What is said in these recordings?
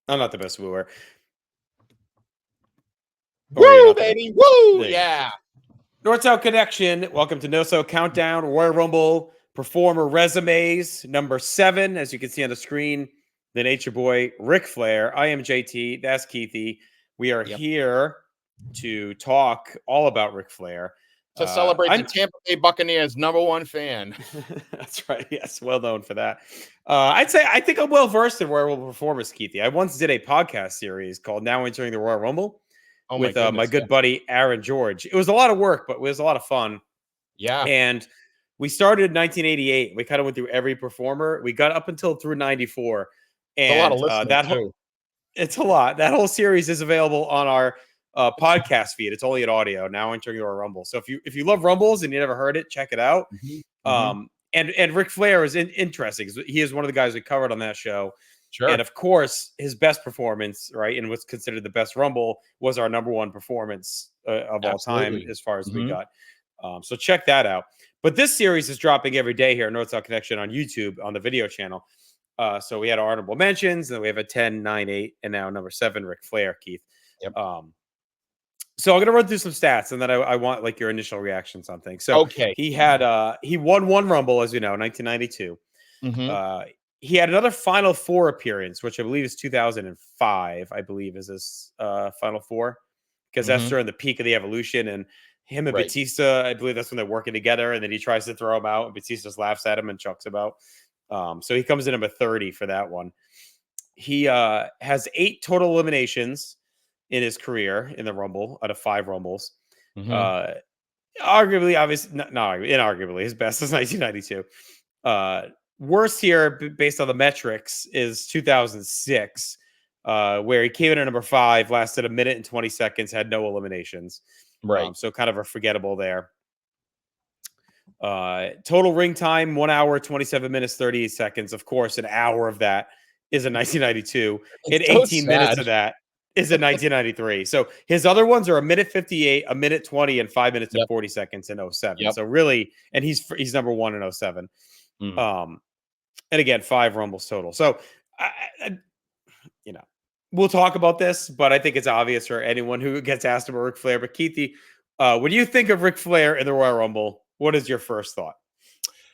I'm not the best wooer. Woo, baby, woo, yeah. North-South Connection. Welcome to NoSo Countdown, Royal Rumble Performer Resumes, number 7. As you can see on the screen, the Nature Boy, Ric Flair. I am JT. That's Keithy. We are here to talk all about Ric Flair. To celebrate the Tampa Bay Buccaneers' #1 fan. That's right. Yes, well known for that. I think I'm well versed in Royal Rumble performers, Keithy. I once did a podcast series called "Now Entering the Royal Rumble" with my good buddy Aaron George. It was a lot of work, but it was a lot of fun. Yeah. And we started in 1988. We kind of went through every performer. We got up until through 94. And it's a lot of listening, it's a lot. That whole series is available on our podcast feed. It's only an audio. Now Entering the Royal Rumble. So if you love Rumbles and you never heard it, check it out. And Ric Flair is interesting. He is one of the guys we covered on that show. Sure. And of course, his best performance, right, and what's considered the best Rumble was our #1 performance of all time, as far as we got. So check that out. But this series is dropping every day here at North-South Connection on YouTube on the video channel. So we had our honorable mentions, and then we have a 10, 9, 8, and now number 7, Ric Flair, Keith. Yep. So I'm gonna run through some stats, and then I want like your initial reactions on things. So he won 1 Rumble, as you know, 1992. He had another Final Four appearance, which I believe is 2005. I believe is his Final Four, because that's during the peak of the Evolution, and him and Batista, I believe that's when they're working together, and then he tries to throw him out, and Batista just laughs at him and chucks him out. So he comes in number 30 for that one. He has 8 total eliminations in his career in the Rumble out of 5 Rumbles. Arguably, obviously, inarguably, his best is 1992. Worst here, based on the metrics, is 2006, where he came in at number 5, lasted 1 minute and 20 seconds, had no eliminations. Right. So kind of a forgettable there. Total ring time, 1 hour, 27 minutes, 38 seconds. Of course, an hour of that is in 1992. And 18 minutes of that is in 1993. So his other ones are 1 minute 58, 1 minute 20, and 5 minutes and 40 seconds in 07. So really, and he's number 1 in 07. And again, 5 Rumbles total. So, we'll talk about this, but I think it's obvious for anyone who gets asked about Ric Flair. But Keithy, when you think of Ric Flair in the Royal Rumble, what is your first thought?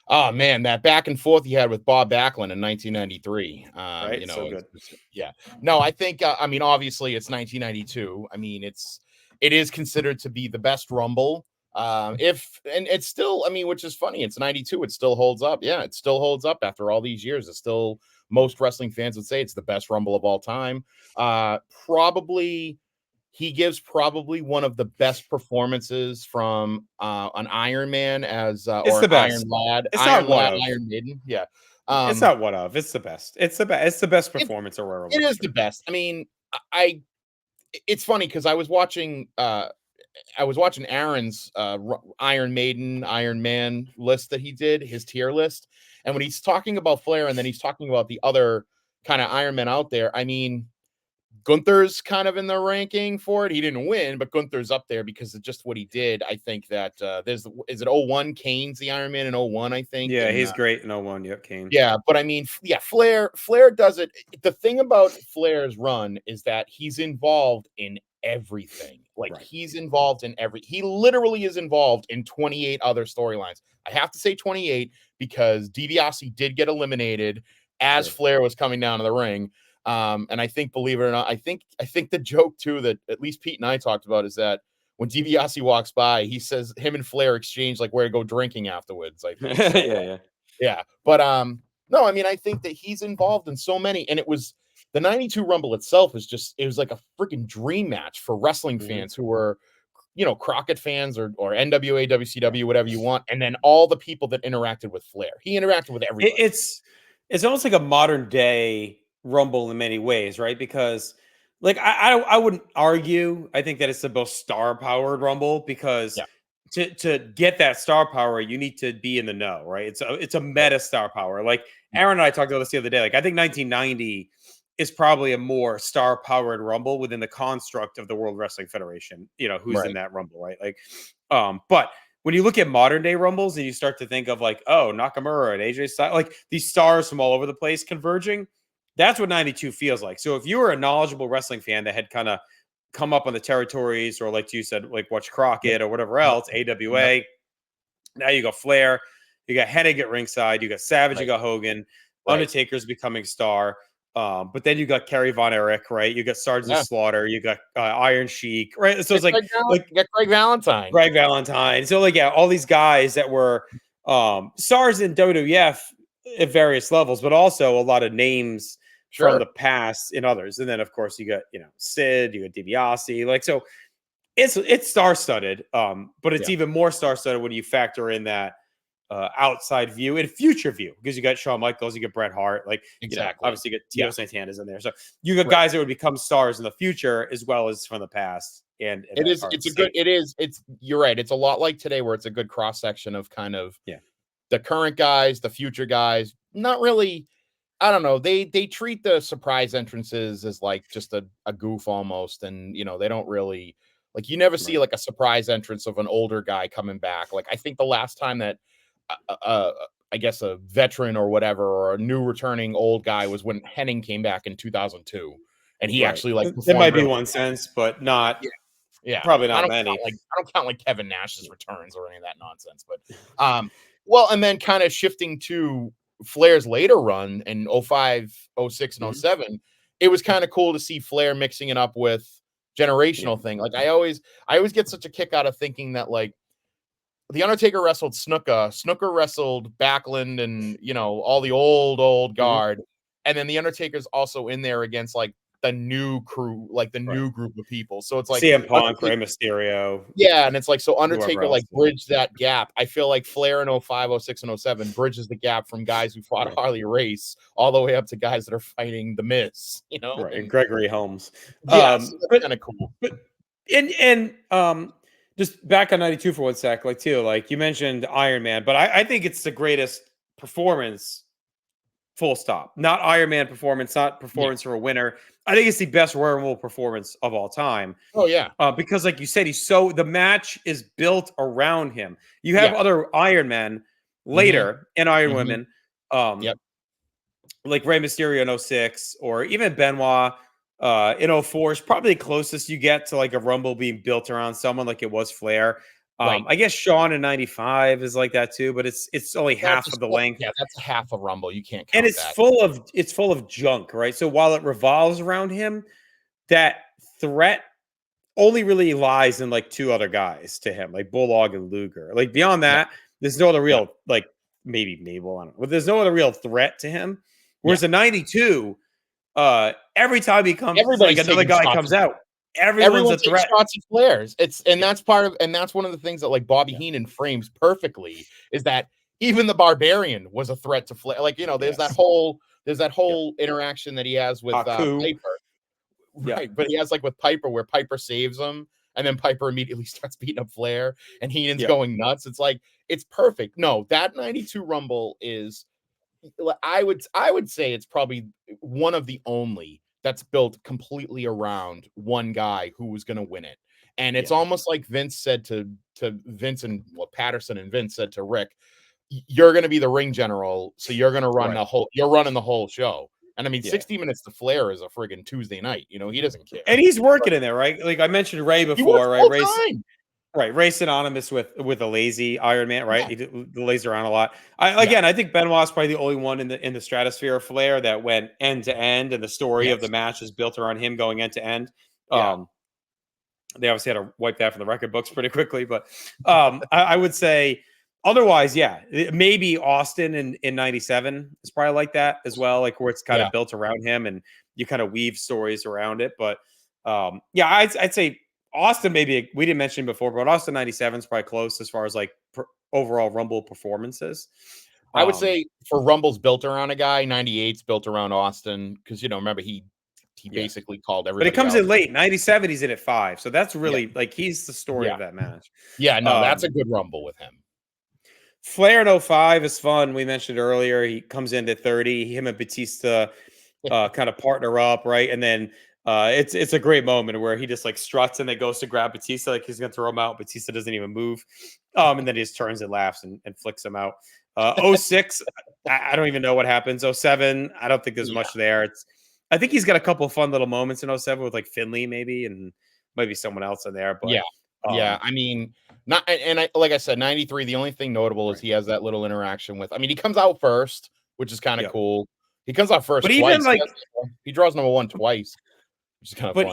Oh man, that back and forth he had with Bob Backlund in 1993. Right, so good. No, I think obviously it's 1992. I mean, it is considered to be the best Rumble. And it's still, which is funny, it's 92, it still holds up. Yeah, it still holds up after all these years. It's still, most wrestling fans would say it's the best Rumble of all time. He gives probably one of the best performances from an Iron Man as or the best. Iron Lad. It's Iron not one Lad, of. Iron Maiden. Yeah. It's not one of. It's the best. It's the best. It's the best performance of Royal Rumble. It is the best. I mean, it's funny because I was watching Aaron's Iron Maiden, Iron Man list that he did, his tier list. And when he's talking about Flair and then he's talking about the other kind of Iron Men out there, I mean, Gunther's kind of in the ranking for it. He didn't win, but Gunther's up there because of just what he did. I think that is it 01? Kane's the Iron Man in 01, I think. Yeah, he's great in 01. Yep, Kane. Yeah, but I mean, Flair does it. The thing about Flair's run is that he's involved in everything. Like he's involved in he literally is involved in 28 other storylines. I have to say 28 because DiBiase did get eliminated as Flair was coming down to the ring. And I think, believe it or not, I think the joke too that at least Pete and I talked about is that when DiBiase walks by, he says him and Flair exchange like where to go drinking afterwards. I think. So, yeah. But no, I mean, I think that he's involved in so many, and it was the 92 Rumble itself is just, it was like a freaking dream match for wrestling fans who were, Crockett fans or NWA, WCW, whatever you want. And then all the people that interacted with Flair. He interacted with everybody. It's almost like a modern day Rumble in many ways, right? Because like I wouldn't argue, I think that it's the most star powered Rumble because to get that star power, you need to be in the know, right? It's a meta star power. Like Aaron and I talked about this the other day. Like I think 1990 is probably a more star powered Rumble within the construct of the World Wrestling Federation, who's in that Rumble, right? Like, but when you look at modern day Rumbles and you start to think of like, oh, Nakamura and AJ Styles, like these stars from all over the place converging, That's what 92 feels like. So if you were a knowledgeable wrestling fan that had kind of come up on the territories, or like you said, like watch Crockett or whatever else, AWA, now you got Flair, you got Hennig at ringside, you got Savage, you got Hogan, Undertaker's becoming star. But then you got Kerry Von Erich, right? You got Sergeant Slaughter, you got Iron Sheik, right? So it's like you got Greg Valentine. Greg Valentine. So like, yeah, all these guys that were stars in WWF at various levels, but also a lot of names from the past in others. And then of course you got, Sid, you got DiBiase, like, so it's star-studded, but it's even more star-studded when you factor in that outside view and future view, because you got Shawn Michaels, you got Bret Hart, like obviously you got Tito Santana's in there, so you got guys that would become stars in the future as well as from the past. And you're right. It's a lot like today, where it's a good cross section of kind of the current guys, the future guys. Not really. I don't know. They treat the surprise entrances as like just a goof almost, and they don't really. Like, you never see like a surprise entrance of an older guy coming back. Like, I think the last time that I guess a veteran or whatever, or a new returning old guy, was when Hennig came back in 2002, and he actually like it might be one sense, but not probably not many. I don't count like Kevin Nash's returns or any of that nonsense. But well, and then kind of shifting to Flair's later run in 05, 06, and 07, it was kind of cool to see Flair mixing it up with generational thing. Like, I always get such a kick out of thinking that like the Undertaker wrestled Snooker wrestled Backlund and all the old guard, and then the Undertaker's also in there against like the new crew, like the new group of people. So it's like CM Punk, Rey Mysterio. Yeah, and it's like, so Undertaker like bridged that gap. I feel like Flair in 05, 06, and 07 bridges the gap from guys who fought Harley Race all the way up to guys that are fighting The Miz, and Gregory Helms. Yeah, so that's kind of cool. But just back on 92 for one sec, like too, like you mentioned Iron Man, but I think it's the greatest performance, full stop. Not Iron Man performance, not performance for a winner. I think it's the best Royal Rumble performance of all time. Oh yeah. Because like you said, the match is built around him. You have other Iron Men later and Iron Women. Like Rey Mysterio in 06, or even Benoit in 04 is probably the closest you get to like a Rumble being built around someone like it was Flair. I guess Shawn in 95 is like that too, but it's only half of the length. Yeah, that's half a Rumble. You can't count and it's that. full of junk, right? So while it revolves around him, that threat only really lies in like two other guys to him, like Bulldog and Luger. Like beyond that, there's no other real like maybe Mabel, I don't know, but there's no other real threat to him. Whereas in 92, every time he comes, like another guy comes out, everyone's a threat. Shots at Flair's. That's one of the things that like Bobby Heenan frames perfectly, is that even the Barbarian was a threat to Flair. Like, there's that whole interaction that he has with Piper. Right. But he has like with Piper, where Piper saves him, and then Piper immediately starts beating up Flair, and Heenan's going nuts. It's like, it's perfect. No, that 92 Rumble is, I would say it's probably one of the only that's built completely around one guy who was going to win it. And it's almost like Vince said to Vince, and Patterson and Vince said to Rick, you're going to be the ring general. So you're going to run you're running the whole show. And I mean, 60 minutes to Flair is a friggin' Tuesday night. He doesn't care. And he's working in there, right? Like I mentioned Ray before, right? Ray synonymous with a lazy Iron Man, right? He lays around a lot. I think Benoit's probably the only one in the stratosphere of Flair that went end to end, and the story of the match is built around him going end to end. They obviously had to wipe that from the record books pretty quickly, but I would say otherwise, maybe Austin in 97 is probably like that as well, like where it's kind of built around him and you kind of weave stories around it. But I'd say Austin, maybe we didn't mention before, but Austin 97 is probably close as far as like overall Rumble performances. I would say for Rumbles built around a guy, 98's built around Austin, because remember he basically called everybody. But it comes in late. 97, he's in at 5, so that's really like he's the story of that match. Yeah, no, that's a good Rumble with him. Flair in 05 is fun. We mentioned earlier he comes into 30. Him and Batista kind of partner up, right? And then it's a great moment where he just like struts and then goes to grab Batista like he's gonna throw him out. Batista doesn't even move, and then he just turns and laughs and flicks him out. 06, I don't even know what happens. 07, I don't think there's much there. I think he's got a couple of fun little moments in 07 with like Finley maybe, and maybe someone else in there. But yeah. I mean, not and I like I said, 93. The only thing notable is he has that little interaction with. I mean, he comes out first, which is kind of cool. He comes out first, but twice. Even like he draws number 1 twice, which is kind of funny.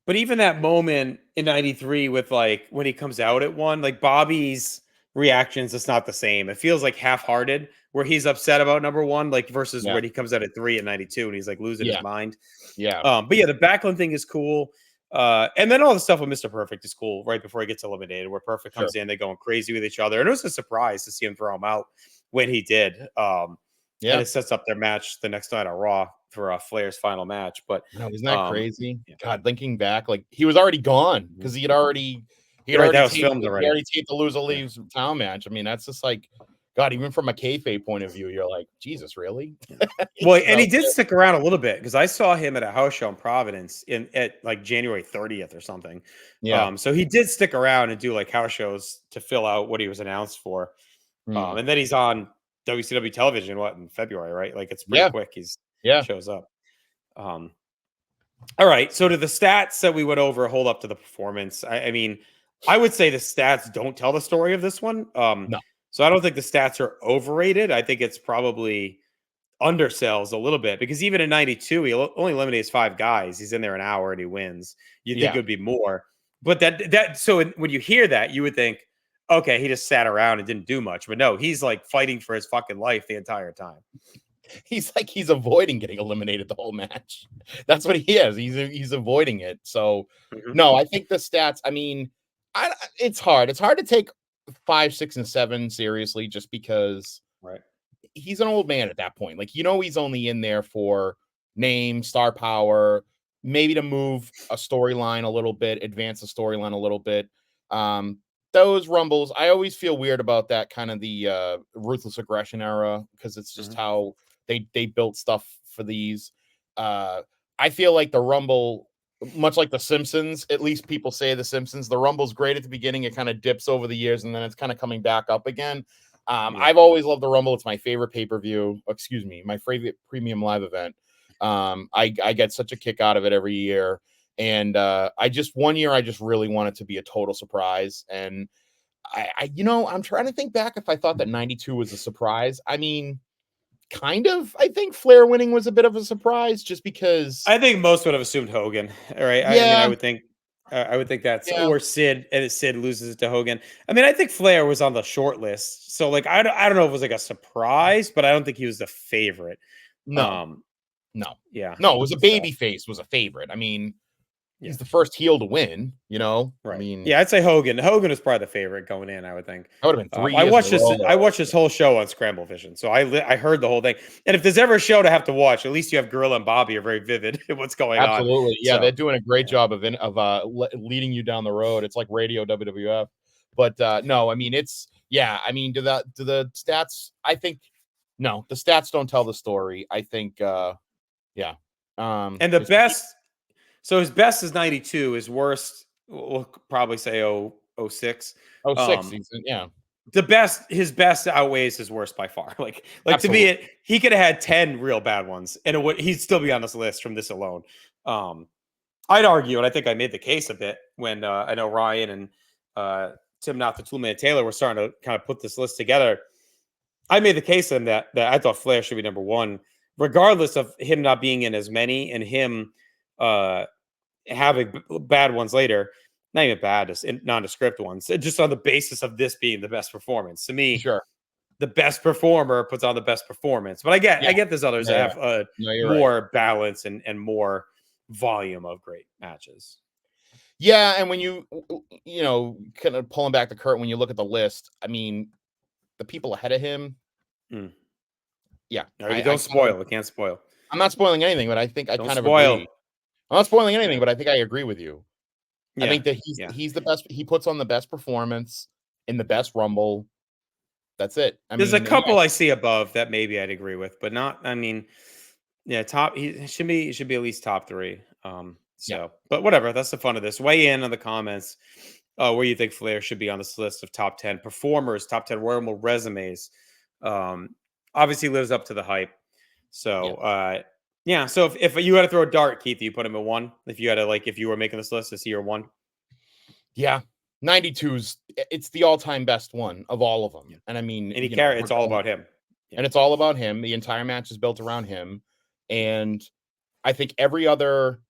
But even that moment in 93 with like when he comes out at 1, like Bobby's reactions, it's not the same. It feels like half-hearted where he's upset about number 1, like versus when he comes out at 3 in 92 and he's like losing his mind. But yeah, the Backlund thing is cool. And then all the stuff with Mr. Perfect is cool right before he gets eliminated, where Perfect comes in, they're going crazy with each other. And it was a surprise to see him throw him out when he did. And it sets up their match the next night on Raw for Flair's final match. But isn't that crazy? God, thinking back, like he was already gone because he had already filmed already. He already taped the Loser Leaves Town match. I mean, that's just like, God, even from a kayfabe point of view, you're like, Jesus, really? Well, and he did stick around a little bit because I saw him at a house show in Providence at like January 30th or something. So he did stick around and do like house shows to fill out what he was announced for. And then he's on WCW television, in February, right? Like it's pretty quick. He's shows up. All right. So do the stats that we went over hold up to the performance? I mean, I would say the stats don't tell the story of this one. No. So I don't think the stats are overrated. I think it's probably undersells a little bit because even in 92, he only eliminates 5 guys. He's in there an hour and he wins. You'd think it would be more. But so when you hear that, you would think, okay, he just sat around and didn't do much. But no, he's like fighting for his fucking life the entire time. He's avoiding getting eliminated the whole match. That's what he is. He's avoiding it. So no, I think the stats, I mean, it's hard. It's hard to take 5, 6, and 7 seriously just because he's an old man at that point. Like, he's only in there for name, star power, maybe to move a storyline a little bit, advance the storyline a little bit. Those Rumbles, I always feel weird about that kind of the Ruthless Aggression era because it's just how they built stuff for these. I feel like the Rumble, much like the Simpsons, at least people say the Simpsons, the Rumble's great at the beginning. It kind of dips over the years and then it's kind of coming back up again. I've always loved the Rumble. It's my favorite pay-per-view. Excuse me, my favorite premium live event. I get such a kick out of it every year. And one year I just really want it to be a total surprise. And I'm trying to think back if I thought that 92 was a surprise. I mean, kind of. I think Flair winning was a bit of a surprise just because I think most would have assumed Hogan. All right. I mean, I would think that's or Sid, and Sid loses it to Hogan. I mean, I think Flair was on the short list. So like I don't know if it was like a surprise, but I don't think he was the favorite. No. Yeah. No, it was a babyface was a favorite. I mean, he's the first heel to win, Right. I mean, I'd say Hogan. Hogan is probably the favorite going in, I would think. That would have been 3 years. I watched this whole show on Scramble Vision. So I heard the whole thing. And if there's ever a show to have to watch, at least you have Gorilla and Bobby are very vivid in what's going on. Absolutely. Yeah, they're doing a great job of leading you down the road. It's like radio WWF. But no, I mean, I mean, do the stats, I think, no, the stats don't tell the story. I think, and the best, so his best is 92. His worst, we'll probably say 06. 06, his best outweighs his worst by far. Like Absolutely. To me, he could have had 10 real bad ones, and he'd still be on this list from this alone. I'd argue, and I think I made the case a bit when I know Ryan and Tim Not the Toolman Taylor were starting to kind of put this list together. I made the case then that I thought Flair should be number 1, regardless of him not being in as many and him having bad ones later. Not even bad, just nondescript ones. Just on the basis of this being the best performance. To me, the best performer puts on the best performance. But I get there's others that have more balance and more volume of great matches. Yeah, and when you kind of pulling back the curtain when you look at the list, I mean, the people ahead of him. Yeah. No, don't spoil. It can't spoil. I'm not spoiling anything, but I think I kind of agree. I'm not spoiling anything, but I think I agree with you. I think that he's the best. He puts on the best performance in the best Rumble. That's it. There's a couple I see above that maybe I'd agree with, but not. I mean, top. He should be at least top 3. But whatever. That's the fun of this. Weigh in on the comments. where you think Flair should be on this list of top 10 performers, top 10 Royal Rumble resumes. Obviously lives up to the hype. So, yeah. So if you had to throw a dart, Keith, you put him at 1. If you had to, like, if you were making this list, is he your 1? Yeah. 92's it's the all-time best one of all of them. Yeah. And I mean, and it's all about him. Yeah. And it's all about him. The entire match is built around him. And I think every other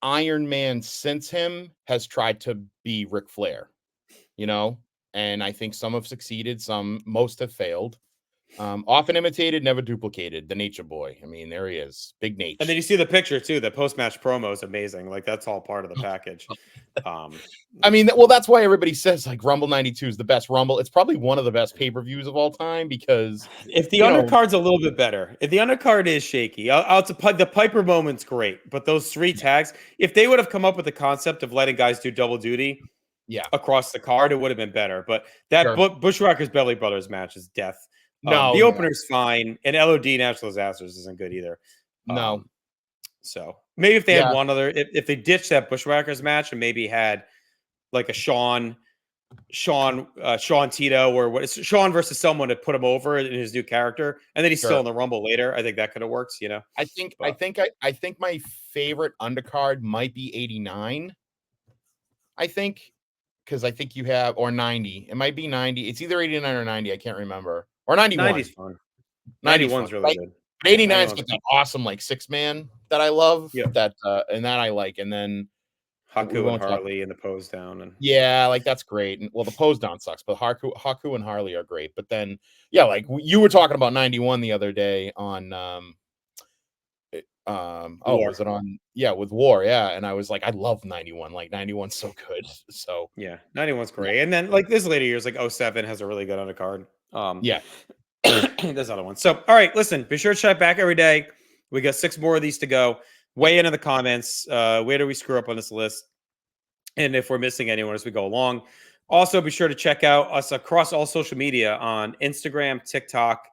Iron Man since him has tried to be Ric Flair, and I think some have succeeded, most have failed. Often imitated, never duplicated. The Nature Boy. I mean, there he is, Big Nate. And then you see the picture too. The post-match promo is amazing. Like, that's all part of the package. I mean, well, that's why everybody says like Rumble 92 is the best Rumble. It's probably one of the best pay-per-views of all time because if the undercard's a little bit better, if the undercard is shaky, the Piper moment's great, but those 3 tags, if they would have come up with the concept of letting guys do double duty, across the card, it would have been better. But that Bushwhackers Belly Brothers match is death. The opener's fine, and LOD Natural Disasters isn't good either. No. So maybe if they had one other, if they ditched that Bushwhackers match and maybe had like a Sean Tito, or what? Sean versus someone to put him over in his new character, and then he's still in the Rumble later. I think that could have worked. I think my favorite undercard might be 89. I think, because I think you have, or 90. It might be 90. It's either 89 or 90. I can't remember. Or 91. 90's fun. 91's really good. 89's got that awesome like 6-man that I love. That and that I like. And then Haku and Harley and the pose down, and like that's great. And well, the pose down sucks, but Haku and Harley are great. But then like you were talking about 91 the other day on was it on with War, and I was like, I love 91. Like 91's so good. So 91's great. And then like this later years, like 07 has a really good undercard. There's other ones. So all right, listen, be sure to check back every day. We got 6 more of these to go. Weigh in the comments. Where do we screw up on this list? And if we're missing anyone as we go along. Also, be sure to check out us across all social media on Instagram, TikTok,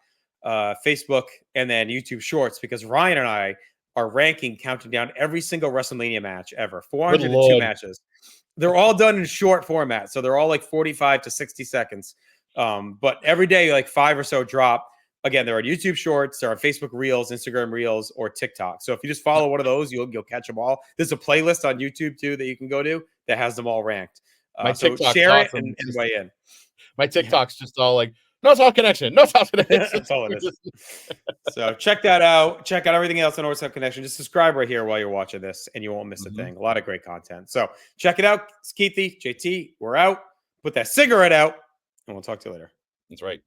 Facebook, and then YouTube Shorts, because Ryan and I are ranking, counting down every single WrestleMania match ever. 402 matches. They're all done in short format. So they're all like 45 to 60 seconds. But every day, like 5 or so drop. Again, they're on YouTube Shorts, they're on Facebook Reels, Instagram Reels, or TikTok. So if you just follow one of those, you'll catch them all. There's a playlist on YouTube too that you can go to that has them all ranked. So share it and weigh in. My TikTok's just all like, NoSo Connection, NoSo Connection. That's all it is. So check that out. Check out everything else on NoSo Connection. Just subscribe right here while you're watching this, and you won't miss a thing. A lot of great content. So check it out. It's Keithy, JT. We're out. Put that cigarette out, and we'll talk to you later. That's right.